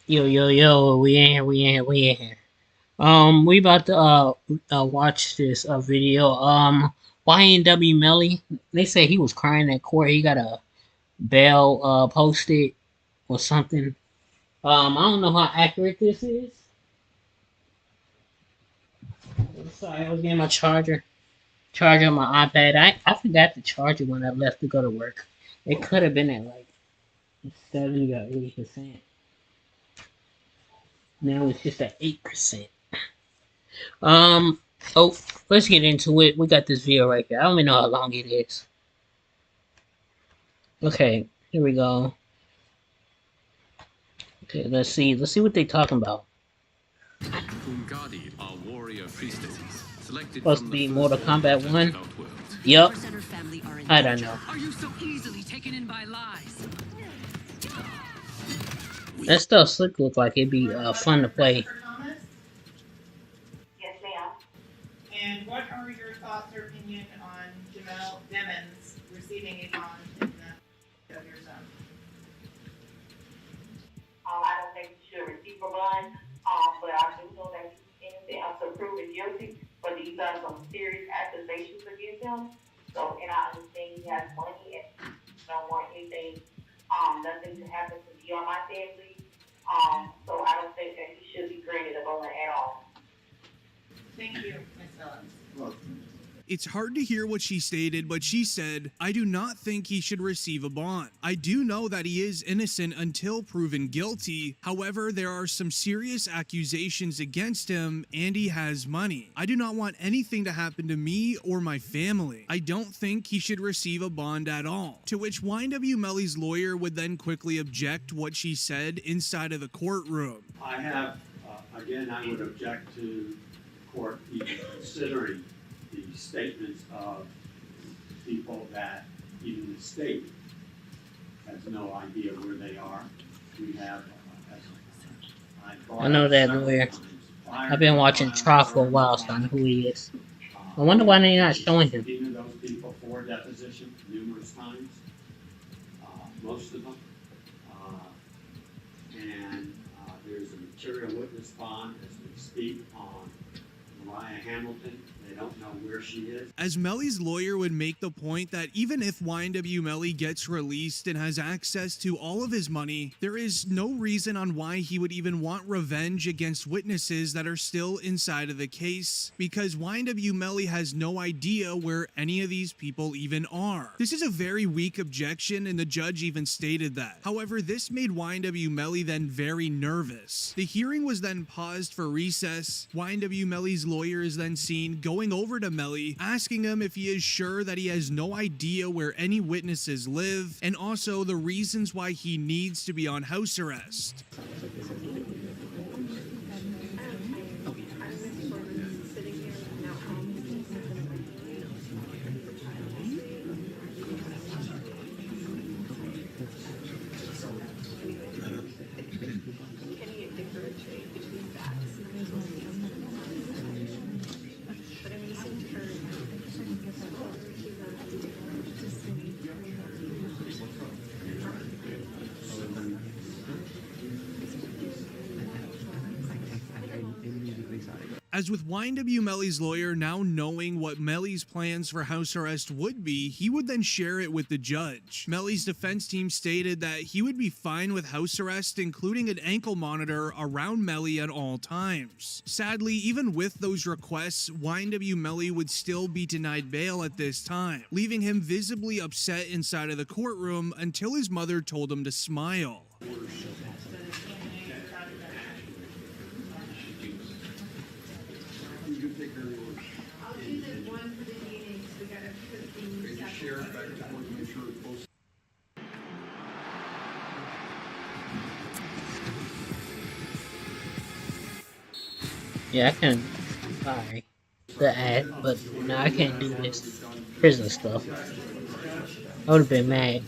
Yo, yo, yo, we in here. We about to watch this video. YNW Melly. They say he was crying at court. He got a bail posted or something. I don't know how accurate this is. Sorry, I was getting my charger on my iPad. I forgot to charge it when I left to go to work. It could have been at like 70 or 80%. Now it's just at 8%. Um, oh, let's get into it. We got this video right here. I don't even know how long it is. Okay, here we go. Okay, let's see. Let's see what they talking about. Ungadi are warrior priestesses, selected Supposed from to the be first Mortal order Kombat of the 1. devout world. Yup. I don't know. Are you so easily taken in by lies? That stuff slick look like it'd be fun to play. Yes, ma'am. And what are your thoughts or opinion on Jamel Demons receiving a bond in the of your son? I don't think you should receive a bond, but I do know that he's innocent until proven guilty. But these are some serious accusations against him. So, and I understand he has money and don't want anything, nothing to happen to me or my family. So I don't think that he should be granted a bond at all. Thank you, Ms. Phillips. It's hard to hear what she stated, but she said, I do not think he should receive a bond. I do know that he is innocent until proven guilty. However, there are some serious accusations against him and he has money. I do not want anything to happen to me or my family. I don't think he should receive a bond at all. To which YNW Melly's lawyer would then quickly object what she said inside of the courtroom. I have, again, I would object to court even considering the statements of people that even the state has no idea where they are. We have, I know that lawyer. I've been watching Trial for a while, so I know who he is. I wonder why they're not showing him. Subpoenaed those people for deposition numerous times, most of them. There's a material witness bond as we speak on Mariah Hamilton. They don't know where she is. As Melly's lawyer would make the point that even if YNW Melly gets released and has access to all of his money, there is no reason on why he would even want revenge against witnesses that are still inside of the case, because YNW Melly has no idea where any of these people even are. This is a very weak objection, and the judge even stated that. However, this made YNW Melly then very nervous. The hearing was then paused for recess. YNW Melly's lawyer is then seen going over to Melly, asking him if he is sure that he has no idea where any witnesses live, and also the reasons why he needs to be on house arrest. As with YNW Melly's lawyer now knowing what Melly's plans for house arrest would be, he would then share it with the judge. Melly's defense team stated that he would be fine with house arrest, including an ankle monitor around Melly at all times. Sadly, even with those requests, YNW Melly would still be denied bail at this time, leaving him visibly upset inside of the courtroom until his mother told him to smile. Yeah, I can buy the ad, but no, I can't do this prison stuff. I would have been mad.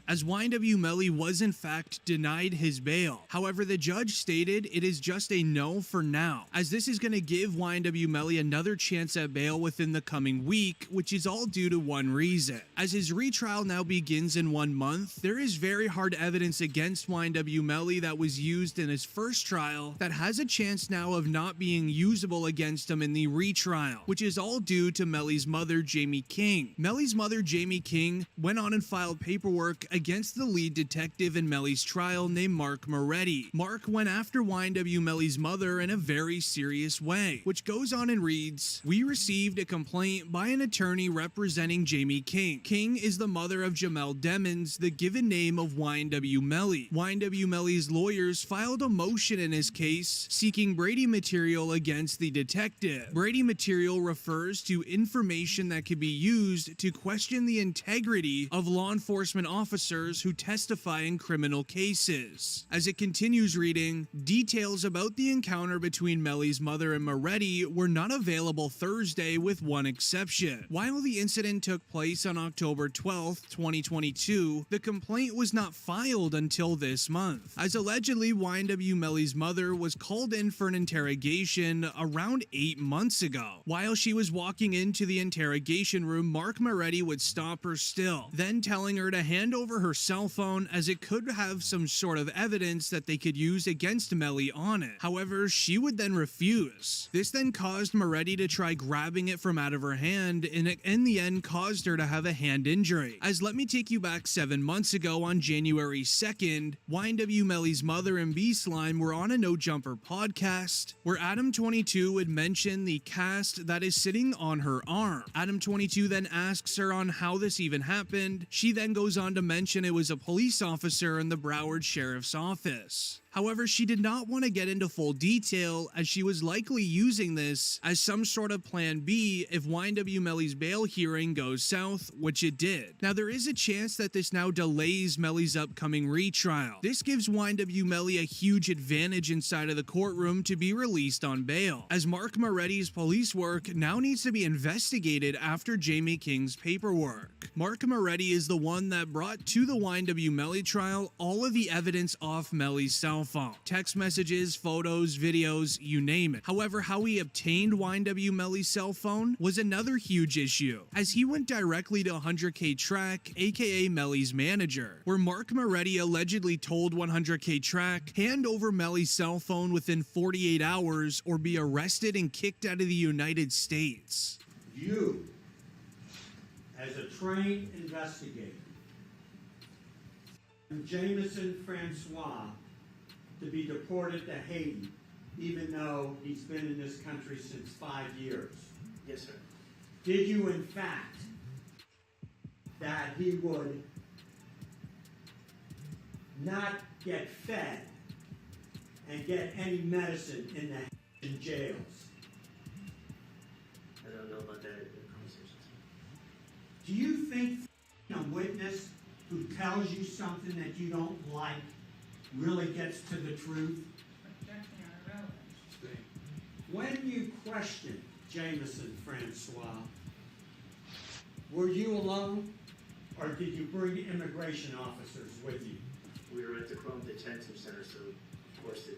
as YNW Melly was in fact denied his bail. However, the judge stated it is just a no for now, as this is going to give YNW Melly another chance at bail within the coming week, which is all due to one reason. As his retrial now begins in 1 month, there is very hard evidence against YNW Melly that was used in his first trial that has a chance now of not being usable against him in the retrial, which is all due to Melly's mother, Jamie King. Melly's mother, Jamie King, went on and filed paperwork against the lead detective in Melly's trial named Mark Moretti. Mark went after YNW Melly's mother in a very serious way, which goes on and reads, "We received a complaint by an attorney representing Jamie King. King is the mother of Jamel Demmons, the given name of YNW Melly. YNW Melly's lawyers filed a motion in his case seeking Brady material against the detective. Brady material refers to information that could be used to question the integrity of law enforcement officers who testify in criminal cases." As it continues reading, details about the encounter between Melly's mother and Moretti were not available Thursday with one exception. While the incident took place on October 12th, 2022, the complaint was not filed until this month, as allegedly YNW Melly's mother was called in for an interrogation around 8 months ago. While she was walking into the interrogation room, Mark Moretti would stop her still, then telling her to hand over her cell phone as it could have some sort of evidence that they could use against Melly on it. However, she would then refuse. This then caused Moretti to try grabbing it from out of her hand, and it in the end caused her to have a hand injury. As let me take you back 7 months ago on January 2nd, YNW Melly's mother and B-Slime were on a No Jumper podcast where Adam22 would mention the cast that is sitting on her arm. Adam22 then asks her on how this even happened. She then goes on to mention it was a police officer in the Broward Sheriff's Office. However, she did not want to get into full detail as she was likely using this as some sort of plan B if YNW Melly's bail hearing goes south, which it did. Now, there is a chance that this now delays Melly's upcoming retrial. This gives YNW Melly a huge advantage inside of the courtroom to be released on bail, as Mark Moretti's police work now needs to be investigated after Jamie King's paperwork. Mark Moretti is the one that brought to the YNW Melly trial all of the evidence off Melly's cell phone. Text messages, photos, videos, you name it. However, how he obtained YNW Melly's cell phone was another huge issue, as he went directly to 100K Track, aka Melly's manager, where Mark Moretti allegedly told 100K Track, hand over Melly's cell phone within 48 hours or be arrested and kicked out of the United States. You, as a trained investigator, Jameson Francois to be deported to Haiti, even though he's been in this country since 5 years. Yes, sir. Did you, in fact, that he would not get fed and get any medicine in the jails? I don't know about that conversation. Do you think a witness who tells you something that you don't like really gets to the truth? When you questioned Jameson Francois, were you alone, or did you bring immigration officers with you? We were at the Chrome Detention Center, so of course the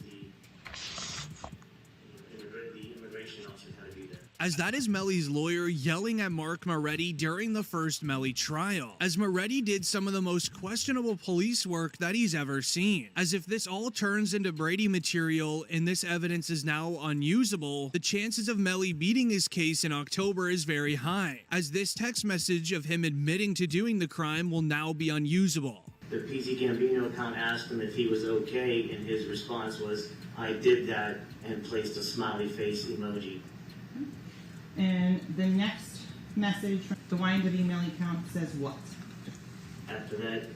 immigration officers had to be there. As that is Melly's lawyer yelling at Mark Moretti during the first Melly trial, as Moretti did some of the most questionable police work that he's ever seen. As if this all turns into Brady material and this evidence is now unusable, the chances of Melly beating his case in October is very high, as this text message of him admitting to doing the crime will now be unusable. The PC Gambino account asked him if he was okay, and his response was, I did that, and placed a smiley face emoji. And the next message from the YNW Melly account says what? After that,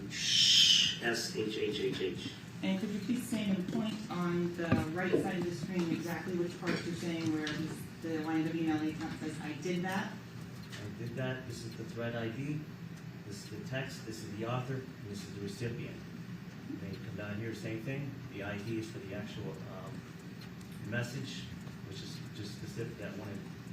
SHHHH. And could you please say and point on the right side of the screen exactly which part you're saying where the YNW Melly account says, I did that? I did that. This is the thread ID. This is the text. This is the author. And this is the recipient. And then you come down here, same thing. The ID is for the actual message, which is just specific that one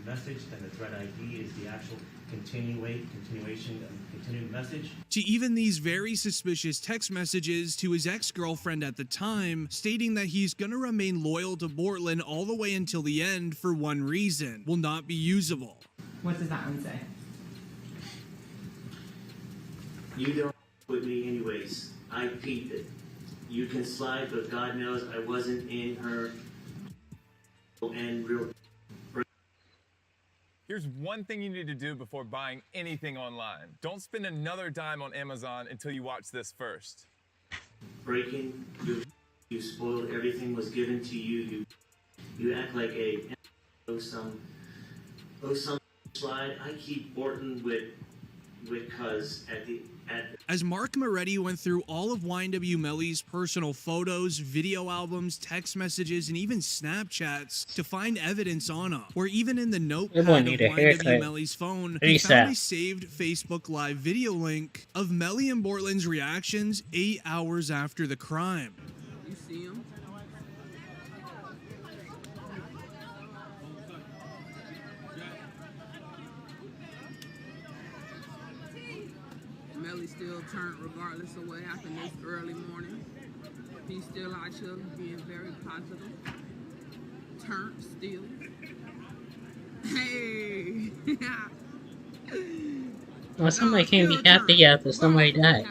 message. Then the thread ID is the actual continuation, continuing message. To even these very suspicious text messages to his ex-girlfriend at the time, stating that he's gonna remain loyal to Bortland all the way until the end for one reason: will not be usable. What does that one say? You don't with me anyways. I peeped it. You can slide, but God knows I wasn't in her and real. Here's one thing you need to do before buying anything online. Don't spend another dime on Amazon until you watch this first. Breaking, you spoiled everything was given to you. You act like a some slide. I keep Borton with cuz As Mark Moretti went through all of YNW Melly's personal photos, video albums, text messages, and even Snapchats to find evidence on him, or even in the notepad of YNW Melly's phone, he found a saved Facebook Live video link of Melly and Bortland's reactions 8 hours after the crime. You see him? Melly still turned regardless of what happened this early morning. He's still out here being very positive. Turned still. Hey! Well, somebody can't be happy after somebody died.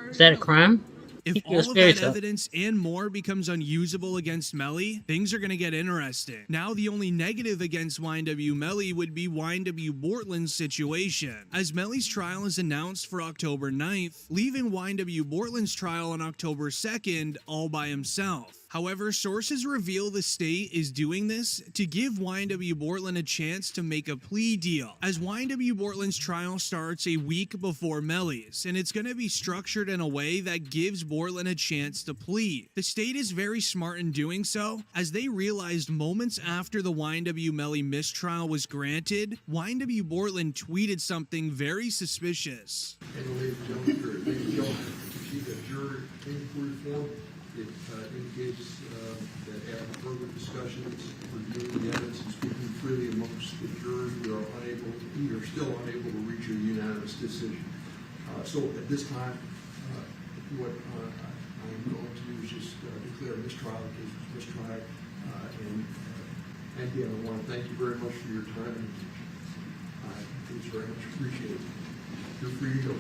Is that a crime? If all of that evidence and more becomes unusable against Melly, things are going to get interesting. Now, the only negative against YNW Melly would be YNW Bortland's situation, as Melly's trial is announced for October 9th, leaving YNW Bortland's trial on October 2nd all by himself. However, sources reveal the state is doing this to give YNW Bortland a chance to make a plea deal, as YNW Bortland's trial starts a week before Melly's, and it's going to be structured in a way that gives Bortland a chance to plead. The state is very smart in doing so, as they realized moments after the YNW Melly mistrial was granted, YNW Bortland tweeted something very suspicious. Ladies and gentlemen, received a juror inquiry form. It indicates that after further discussions, reviewing the evidence and speaking freely amongst the jurors, we are still unable to reach a unanimous decision. So at this time, what I'm going to do is just declare mistrial. The case was mistried. And again, I want to thank you very much for your time. And it's very much appreciated. You're free to go.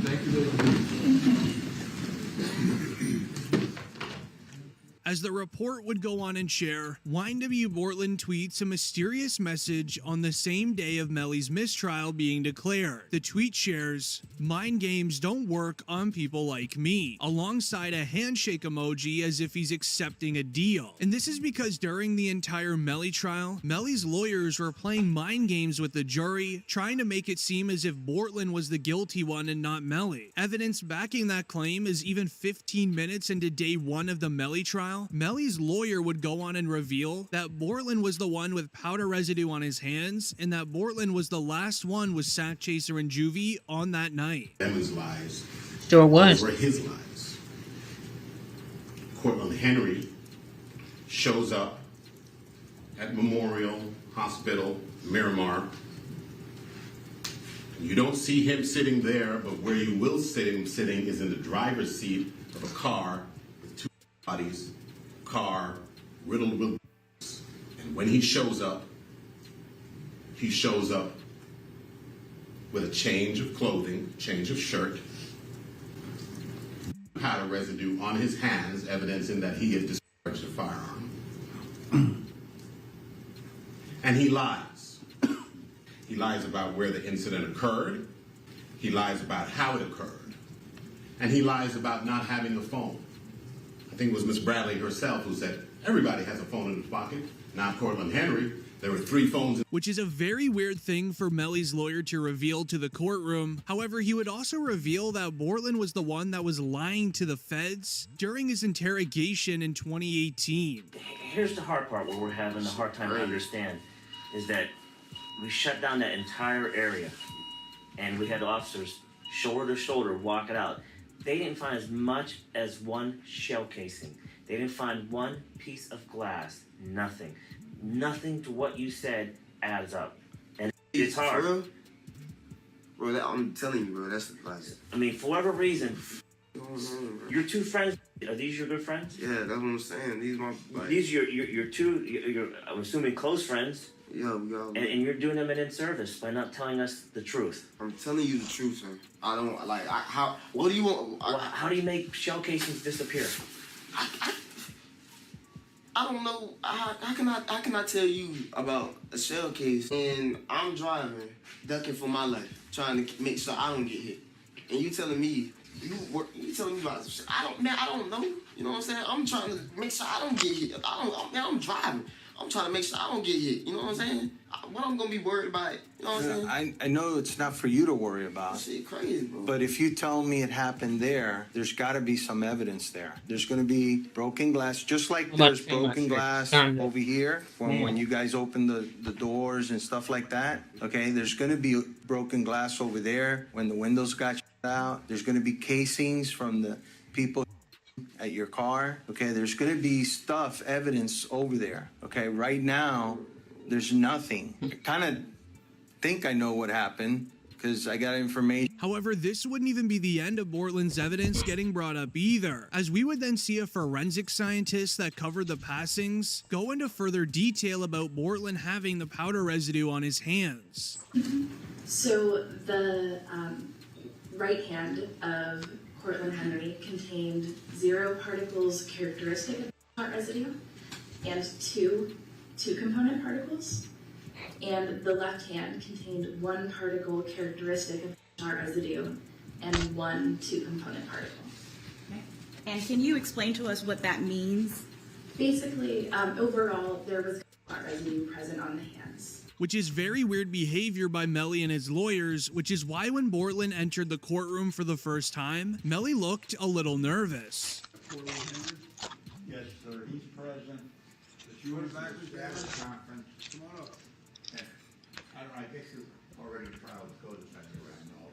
Thank you, ladies. As the report would go on and share, YNW Bortland tweets a mysterious message on the same day of Melly's mistrial being declared. The tweet shares, "Mind games don't work on people like me," alongside a handshake emoji as if he's accepting a deal. And this is because during the entire Melly trial, Melly's lawyers were playing mind games with the jury, trying to make it seem as if Bortland was the guilty one and not Melly. Evidence backing that claim is even 15 minutes into day 1 of the Melly trial, Melly's lawyer would go on and reveal that Bortland was the one with powder residue on his hands, and that Bortland was the last one with Sack Chaser and Juvie on that night. Evan's lies sure was. Over his lies. Cortland Henry shows up at Memorial Hospital, Miramar. You don't see him sitting there, but where you will see him sitting is in the driver's seat of a car with 2 bodies, car riddled with bullets. And when he shows up with a change of clothing, change of shirt, powder residue on his hands, evidencing that he had discharged a firearm. And he lies. He lies about where the incident occurred. He lies about how it occurred. And he lies about not having a phone. I think it was Miss Bradley herself who said, everybody has a phone in his pocket. Not Cortland Henry. There were 3 phones. Which is a very weird thing for Melly's lawyer to reveal to the courtroom. However, he would also reveal that Bortland was the one that was lying to the feds during his interrogation in 2018. Here's the hard part where we're having a hard time to understand, is that we shut down that entire area and we had officers shoulder to shoulder walk it out. They didn't find as much as one shell casing. They didn't find one piece of glass. Nothing to what you said adds up. And It's hard. For real? Bro, I'm telling you, bro, that's like. I mean, for whatever reason, your two friends, are these your good friends? Yeah, that's what I'm saying. These my. Like, these your two, I'm assuming close friends. Yeah, we all. And you're doing them an inservice by not telling us the truth. I'm telling you the truth, sir. I don't like. How? What do you want? How do you make shell casings disappear? I don't know. How can I tell you about a shell case and I'm driving, ducking for my life, trying to make sure I don't get hit, and you telling me you telling me about shit. I don't know. You know what I'm saying? I'm trying to make sure I don't get hit. I'm driving. I'm trying to make sure I don't get hit. You know what I'm saying? What I'm gonna be worried about? You know what I'm saying? I know it's not for you to worry about. That shit crazy, bro. But if you tell me it happened there's got to be some evidence there. There's going to be broken glass, just like there's broken glass over here when you guys open the doors and stuff like that. Okay, there's going to be broken glass over there when the windows got shut out. There's going to be casings from the people at your car. Okay, there's going to be evidence over there. Okay, right now there's nothing. I kind of think I know what happened because I got information. However, this wouldn't even be the end of Bortland's evidence getting brought up either, as we would then see a forensic scientist that covered the passings go into further detail about Bortland having the powder residue on his hands. So the right hand of Cortland Henry contained 0 particles characteristic of powder residue and two component particles. And the left hand contained 1 particle characteristic of powder residue and 1 2-component particle. Okay. And can you explain to us what that means? Basically, overall, there was powder residue present on the hands. Which is very weird behavior by Melly and his lawyers, which is why when Bortland entered the courtroom for the first time, Melly looked a little nervous. Yes, sir, he's present. You went back to the status conference. Come on up. I guess you're already trial with co-defendant right now.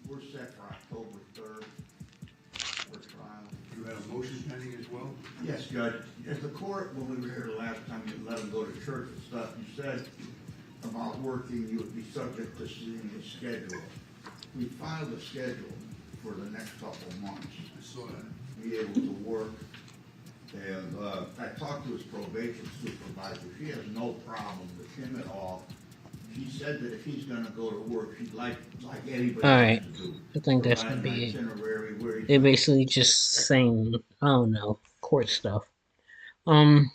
We're set for October 3rd for trial. You had a motion pending as well? Yes, Judge. As the court, when we were here the last time, you let him go to church and stuff, you said about working, you would be subject to seeing his schedule. We filed a schedule for the next couple of months. I saw that. Be able to work. And I talked to his probation supervisor. She has no problem with him at all. She said that if he's going to go to work, she'd like anybody Alright, else to do. I think that's gonna be it. They're basically just saying, I don't know, court stuff. Thank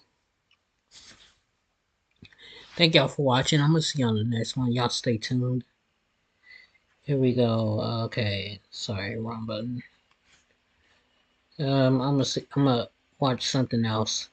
y'all for watching. I'm gonna see you on the next one. Y'all stay tuned. Here we go. Okay, sorry, wrong button. I'm gonna watch something else.